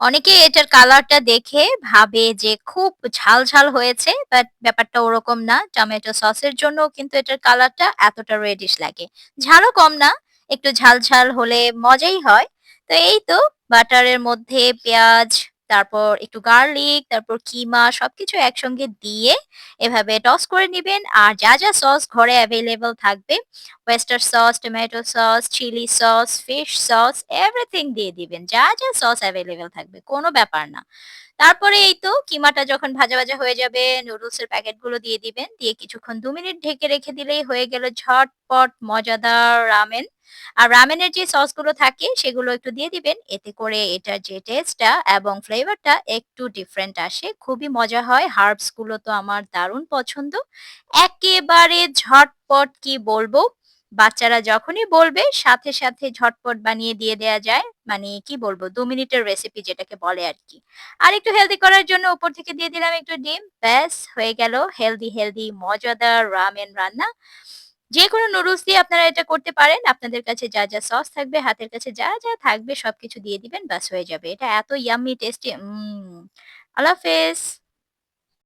অনেকে এটার কালারটা দেখে ভাবে যে খুব ঝাল, ঝাল হয়েছে। বাট ব্যাপারটা ওরকম না। টমেটো সসের জন্যও কিন্তু এটার কালারটা এতটা রেডিশ লাগে। ঝালও কম না, একটু ঝাল, ঝাল হলে মজাই হয়। তো এই তো বাটারের মধ্যে পেঁয়াজ, তারপর একটু গার্লিক, তারপর কিমা সবকিছু একসঙ্গে দিয়ে এভাবে টস করে নিবেন। আর যা, যা সস ঘরে এভেইলেবল থাকবে, oyster sauce, tomato sauce, chilli sauce, fish sauce everything দিয়ে দিবেন। যা, যা সস এভেইলেবল থাকবে, কোনো ব্যাপার না। তারপরে এই তো কিমাটা যখন ভাজা, ভাজা হয়ে যাবে নুডলসের প্যাকেটগুলো দিয়ে দিবেন। দিয়ে কিছুক্ষণ ২ মিনিট ঢেকে রেখে দিলেই হয়ে গেল ঝটপট মজাদার রামেন। আর রামেনের যে সসগুলো থাকে সেগুলো একটু দিয়ে দিবেন। এতে করে এটার যে টেস্টটা এবং ফ্লেভারটা একটু ডিফারেন্ট আসে। খুবই মজা হয়। হার্বস গুলো তো আমার দারুণ পছন্দ। একেবারে ঝটপট কি বলবো? বাচ্চারা যখনই বলবে সাথে, সাথে ঝটপট বানিয়ে দিয়ে দেয়া যায়। মানে কি বলবো ২ মিনিটের রেসিপি যেটাকে বলে আরকি। আর একটু হেলথি করার জন্য উপর থেকে দিয়ে দিলাম একটু ডিম। ব্যাস হয়ে গেল হেলথি, হেলথি মজাদার রামেন রান্না। যেকোনো নুডলস দিয়ে আপনারা এটা করতে পারেন। আপনাদের কাছে যা, যা সস থাকবে, হাতের কাছে যা, যা থাকবে সবকিছু দিয়ে দিবেন। ব্যাস হয়ে যাবে। এটা এত ইয়াম্মি টেস্টি আল্লাহ হাফেজ।